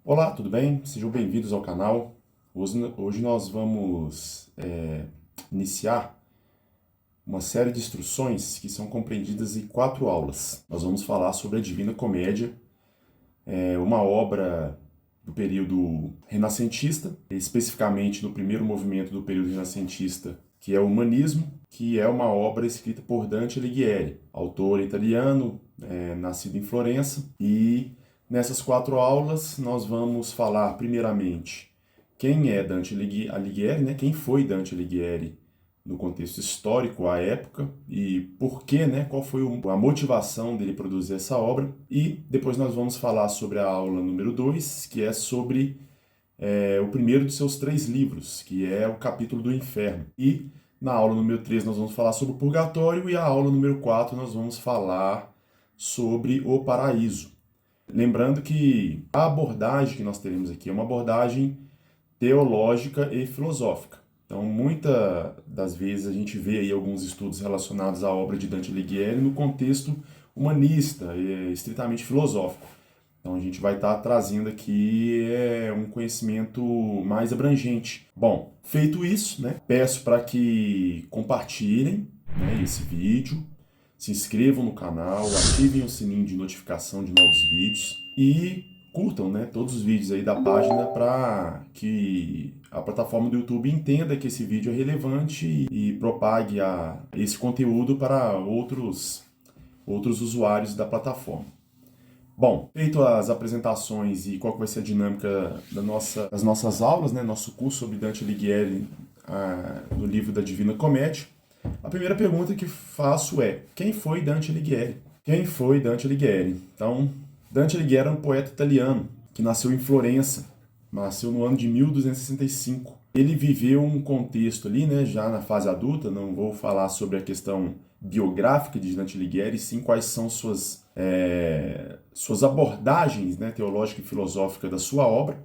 Olá, tudo bem? Sejam bem-vindos ao canal. Hoje nós vamos iniciar uma série de instruções que são compreendidas em 4 aulas. Nós vamos falar sobre a Divina Comédia, uma obra do período renascentista, especificamente no primeiro movimento do período renascentista, que é o Humanismo, que é uma obra escrita por Dante Alighieri, autor italiano, nascido em Florença. E nessas 4 aulas nós vamos falar primeiramente quem é Dante Alighieri, né? Quem foi Dante Alighieri no contexto histórico à época e por quê, né? Qual foi a motivação dele produzir essa obra. E depois nós vamos falar sobre a aula número 2, que é sobre o primeiro de seus 3 livros, que é o capítulo do Inferno. E na aula número 3 nós vamos falar sobre o Purgatório e a aula número 4 nós vamos falar sobre o Paraíso. Lembrando que a abordagem que nós teremos aqui é uma abordagem teológica e filosófica. Então, muitas das vezes a gente vê aí alguns estudos relacionados à obra de Dante Alighieri no contexto humanista e estritamente filosófico. Então, a gente vai estar trazendo aqui um conhecimento mais abrangente. Bom, feito isso, né, peço para que compartilhem, né, esse vídeo, se inscrevam no canal, ativem o sininho de notificação de novos vídeos e curtam, né, todos os vídeos aí da página para que a plataforma do YouTube entenda que esse vídeo é relevante e propague esse conteúdo para outros usuários da plataforma. Bom, feito as apresentações e qual que vai ser a dinâmica das nossas aulas, né, nosso curso sobre Dante Alighieri no livro da Divina Comédia, a primeira pergunta que faço é: quem foi Dante Alighieri? Quem foi Dante Alighieri? Então, Dante Alighieri é um poeta italiano que nasceu em Florença, nasceu no ano de 1265. Ele viveu um contexto ali, né, já na fase adulta. Não vou falar sobre a questão biográfica de Dante Alighieri, sim quais são suas abordagens, né, teológica e filosófica da sua obra.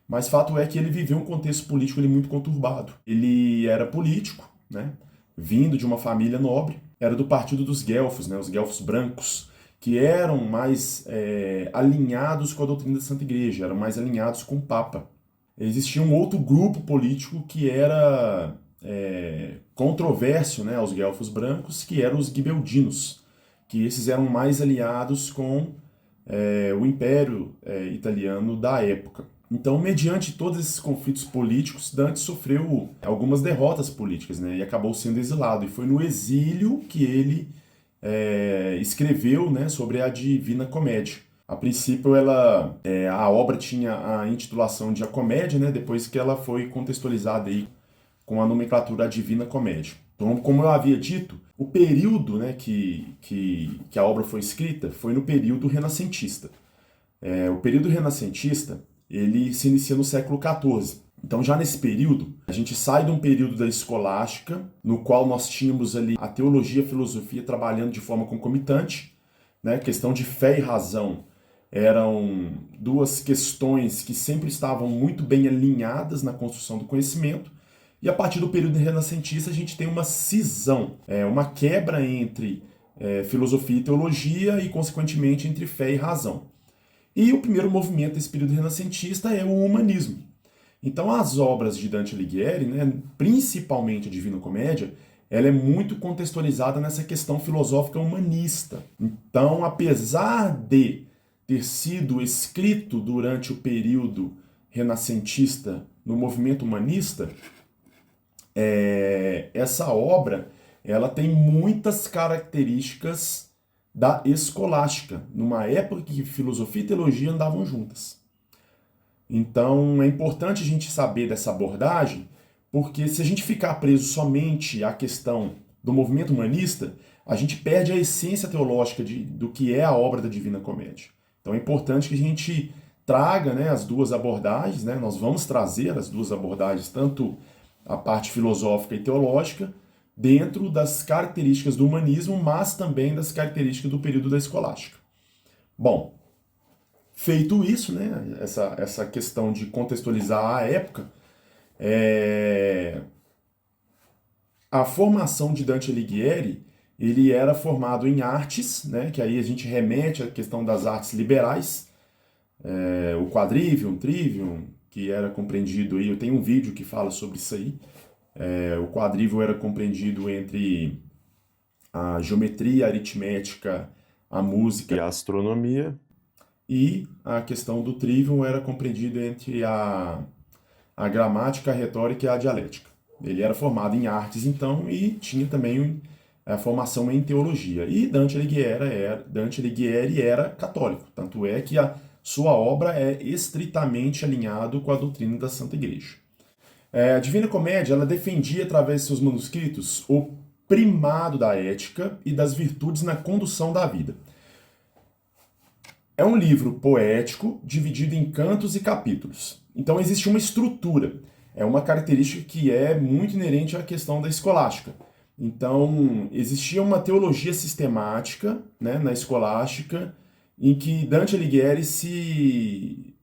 Mas fato é que ele viveu um contexto político muito conturbado. Ele era político, né, vindo de uma família nobre, era do partido dos guelfos, né, os guelfos brancos, que eram mais alinhados com a doutrina da Santa Igreja, eram mais alinhados com o Papa. Existia um outro grupo político que era controverso, né, aos guelfos brancos, que eram os ghibellinos, que esses eram mais aliados com o Império italiano da época. Então, mediante todos esses conflitos políticos, Dante sofreu algumas derrotas políticas, né, e acabou sendo exilado. E foi no exílio que ele escreveu, né, sobre a Divina Comédia. A princípio, a obra tinha a intitulação de A Comédia, né, depois que ela foi contextualizada aí com a nomenclatura A Divina Comédia. Então, como eu havia dito, o período, né, que a obra foi escrita foi no período renascentista. O período renascentista ele se inicia no século XIV. Então, já nesse período, a gente sai de um período da escolástica, no qual nós tínhamos ali a teologia e a filosofia trabalhando de forma concomitante, né? Questão de fé e razão eram 2 questões que sempre estavam muito bem alinhadas na construção do conhecimento. E a partir do período renascentista, a gente tem uma cisão, uma quebra entre filosofia e teologia e, consequentemente, entre fé e razão. E o primeiro movimento desse período renascentista é o humanismo. Então, as obras de Dante Alighieri, né, principalmente a Divina Comédia, ela é muito contextualizada nessa questão filosófica humanista. Então, apesar de ter sido escrito durante o período renascentista no movimento humanista, essa obra ela tem muitas características da escolástica, numa época que filosofia e teologia andavam juntas. Então é importante a gente saber dessa abordagem, porque se a gente ficar preso somente à questão do movimento humanista, a gente perde a essência teológica do que é a obra da Divina Comédia. Então é importante que a gente traga, né, as 2 abordagens, né, nós vamos trazer as 2 abordagens, tanto a parte filosófica e teológica, dentro das características do humanismo, mas também das características do período da escolástica. Bom, feito isso, né, essa questão de contextualizar a época, a formação de Dante Alighieri ele era formado em artes, né, que aí a gente remete à questão das artes liberais, o quadrivium, trivium, que era compreendido aí, eu tenho um vídeo que fala sobre isso aí. O quadrivium era compreendido entre a geometria, a aritmética, a música e a astronomia, e a questão do trivium era compreendido entre a gramática, a retórica e a dialética. Ele era formado em artes, então, e tinha também a formação em teologia. E Dante Alighieri era católico, tanto é que a sua obra é estritamente alinhado com a doutrina da Santa Igreja. A Divina Comédia, ela defendia, através de seus manuscritos, o primado da ética e das virtudes na condução da vida. É um livro poético, dividido em cantos e capítulos. Então existe uma estrutura. É uma característica que é muito inerente à questão da escolástica. Então, existia uma teologia sistemática, né, na escolástica, em que Dante Alighieri se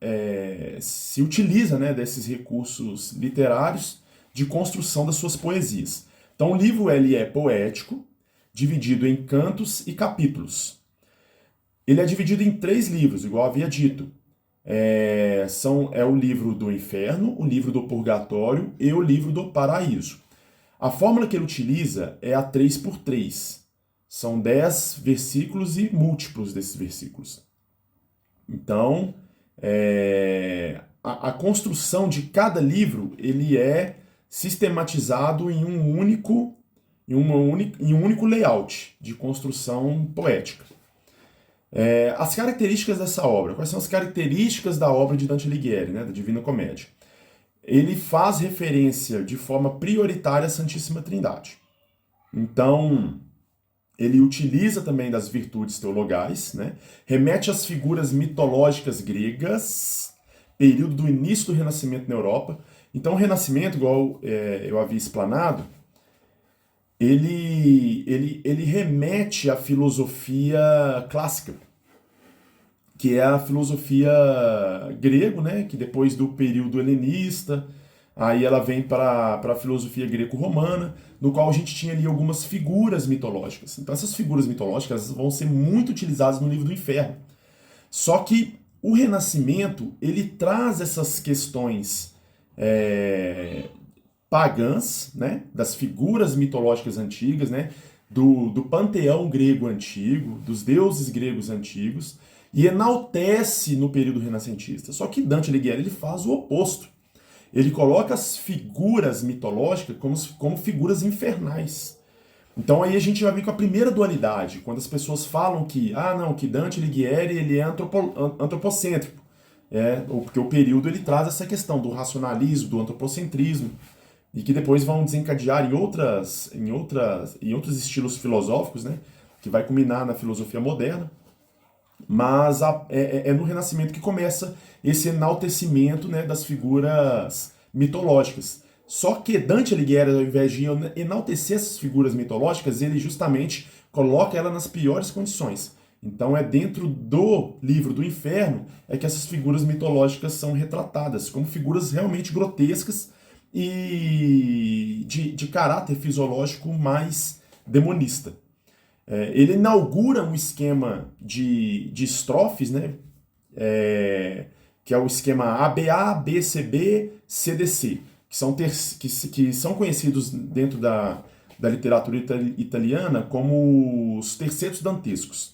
utiliza, né, desses recursos literários de construção das suas poesias. Então, o livro ele é poético, dividido em cantos e capítulos. Ele é dividido em 3 livros, igual havia dito. É o livro do Inferno, o livro do Purgatório e o livro do Paraíso. A fórmula que ele utiliza é a 3x3. São 10 versículos e múltiplos desses versículos. Então, a construção de cada livro ele é sistematizado em um único layout de construção poética. As características dessa obra. Quais são as características da obra de Dante Alighieri, né, da Divina Comédia? Ele faz referência de forma prioritária à Santíssima Trindade. Então, ele utiliza também das virtudes teologais, né? Remete às figuras mitológicas gregas, período do início do Renascimento na Europa. Então, o Renascimento, igual eu havia explanado, ele remete à filosofia clássica, que é a filosofia grego, né? Que depois do período helenista, aí ela vem para a filosofia greco-romana, no qual a gente tinha ali algumas figuras mitológicas. Então essas figuras mitológicas vão ser muito utilizadas no livro do Inferno. Só que o Renascimento, ele traz essas questões pagãs, né, das figuras mitológicas antigas, né, do panteão grego antigo, dos deuses gregos antigos, e enaltece no período renascentista. Só que Dante Alighieri ele faz o oposto. Ele coloca as figuras mitológicas como figuras infernais. Então aí a gente vai vir com a primeira dualidade, quando as pessoas falam que que Dante Alighieri ele é antropocêntrico. Porque o período ele traz essa questão do racionalismo, do antropocentrismo, e que depois vão desencadear em outros estilos filosóficos, né, que vai culminar na filosofia moderna. Mas é no Renascimento que começa esse enaltecimento, né, das figuras mitológicas. Só que Dante Alighieri, ao invés de enaltecer essas figuras mitológicas, ele justamente coloca ela nas piores condições. Então é dentro do livro do Inferno que essas figuras mitológicas são retratadas como figuras realmente grotescas e de caráter fisiológico mais demonista. Ele inaugura um esquema de estrofes, né? Que é o esquema ABA, BCB, CDC, que são conhecidos dentro da literatura italiana como os tercetos dantescos.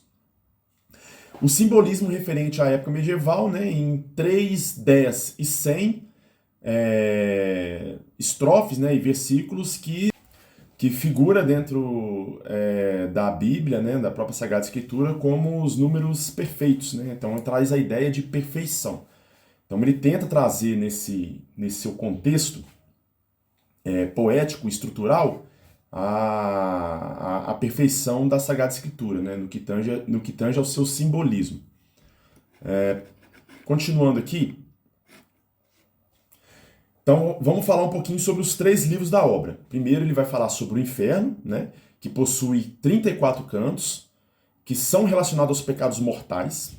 O simbolismo referente à época medieval, né, em 3, 10 e 100 estrofes, né, e versículos que figura dentro da Bíblia, né, da própria Sagrada Escritura, como os números perfeitos, né? Então ele traz a ideia de perfeição. Então ele tenta trazer nesse seu contexto poético, estrutural, a perfeição da Sagrada Escritura, né, no que tange ao seu simbolismo. Continuando aqui, então vamos falar um pouquinho sobre os 3 livros da obra. Primeiro ele vai falar sobre o Inferno, né, que possui 34 cantos, que são relacionados aos pecados mortais.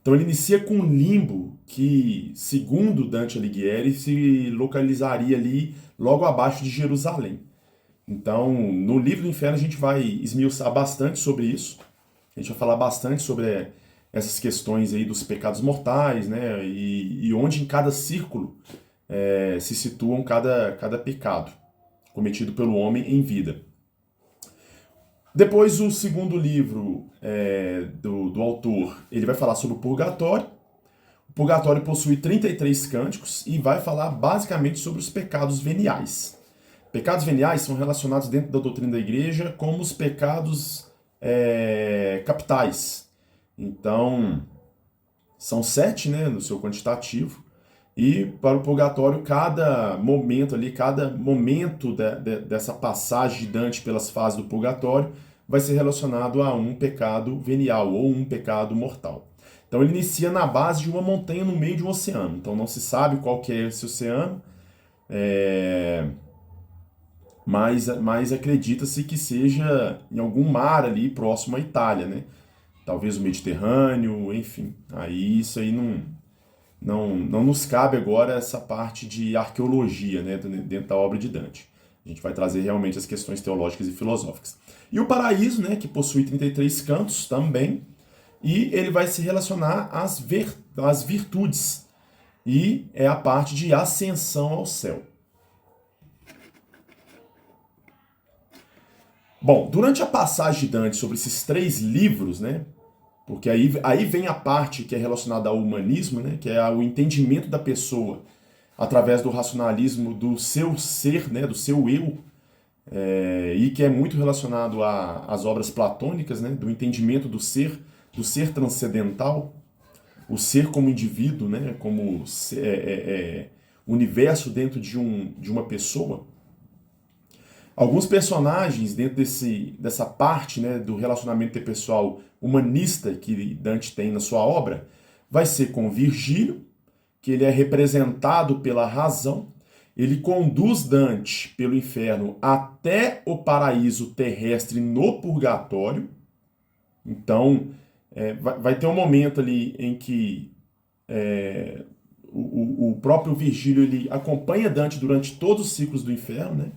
Então ele inicia com um limbo que, segundo Dante Alighieri, se localizaria ali logo abaixo de Jerusalém. Então, no livro do Inferno a gente vai esmiuçar bastante sobre isso. A gente vai falar bastante sobre essas questões aí dos pecados mortais, né? E onde em cada círculo se situam cada pecado cometido pelo homem em vida. Depois, o segundo livro do autor, ele vai falar sobre o purgatório. O purgatório possui 33 cânticos e vai falar basicamente sobre os pecados veniais. Pecados veniais são relacionados dentro da doutrina da igreja como os pecados capitais. Então, são 7, né, no seu quantitativo. E para o purgatório, cada momento dessa passagem de Dante pelas fases do purgatório vai ser relacionado a um pecado venial ou um pecado mortal. Então ele inicia na base de uma montanha no meio de um oceano. Então não se sabe qual que é esse oceano, mas acredita-se que seja em algum mar ali próximo à Itália, né? Talvez o Mediterrâneo, enfim. Aí isso aí não nos cabe agora essa parte de arqueologia, né, dentro da obra de Dante. A gente vai trazer realmente as questões teológicas e filosóficas. E o paraíso, né, que possui 33 cantos também, e ele vai se relacionar às virtudes, e é a parte de ascensão ao céu. Bom, durante a passagem de Dante sobre esses 3 livros, né, porque aí vem a parte que é relacionada ao humanismo, né, que é o entendimento da pessoa através do racionalismo do seu ser, né, do seu eu, e que é muito relacionado às obras platônicas, né, do entendimento do ser transcendental, o ser como indivíduo, né, como universo dentro de uma pessoa. Alguns personagens dentro dessa parte, né, do relacionamento interpessoal humanista que Dante tem na sua obra, vai ser com Virgílio, que ele é representado pela razão. Ele conduz Dante pelo inferno até o paraíso terrestre no purgatório. Então, vai ter um momento ali em que o próprio Virgílio ele acompanha Dante durante todos os ciclos do inferno, né?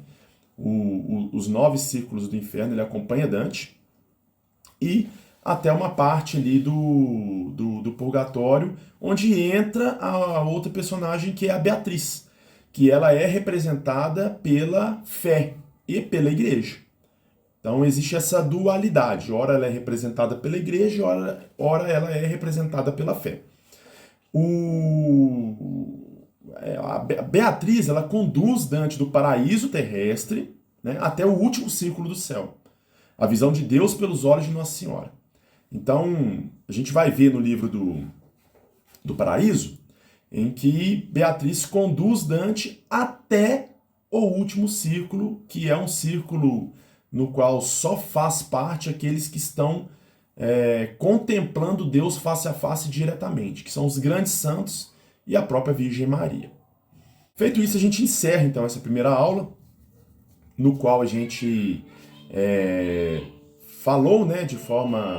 Os 9 círculos do inferno, ele acompanha Dante, e até uma parte ali do purgatório, onde entra a outra personagem, que é a Beatriz, que ela é representada pela fé e pela igreja. Então existe essa dualidade, ora ela é representada pela igreja, ora ela é representada pela fé. A Beatriz, ela conduz Dante do paraíso terrestre, né, até o último círculo do céu. A visão de Deus pelos olhos de Nossa Senhora. Então, a gente vai ver no livro do Paraíso, em que Beatriz conduz Dante até o último círculo, que é um círculo no qual só faz parte aqueles que estão contemplando Deus face a face diretamente, que são os grandes santos e a própria Virgem Maria. Feito isso, a gente encerra então essa primeira aula, no qual a gente falou, né, de forma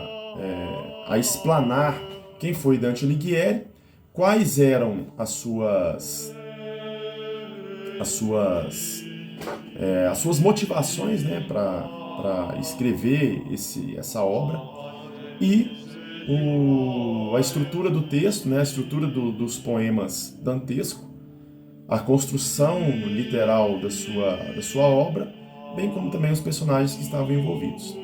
a explanar quem foi Dante Alighieri, quais eram as suas motivações, né, para escrever essa obra, e a estrutura do texto, né, a estrutura dos poemas dantescos, a construção literal da sua obra, bem como também os personagens que estavam envolvidos.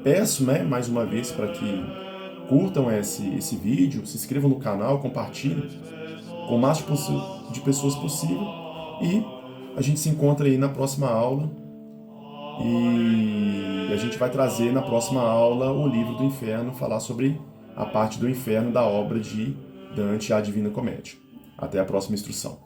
Peço, né, mais uma vez, para que curtam esse vídeo, se inscrevam no canal, compartilhem com o máximo de pessoas possível, e a gente se encontra aí na próxima aula, e a gente vai trazer na próxima aula o livro do Inferno, falar sobre a parte do inferno da obra de Dante, A Divina Comédia. Até a próxima instrução.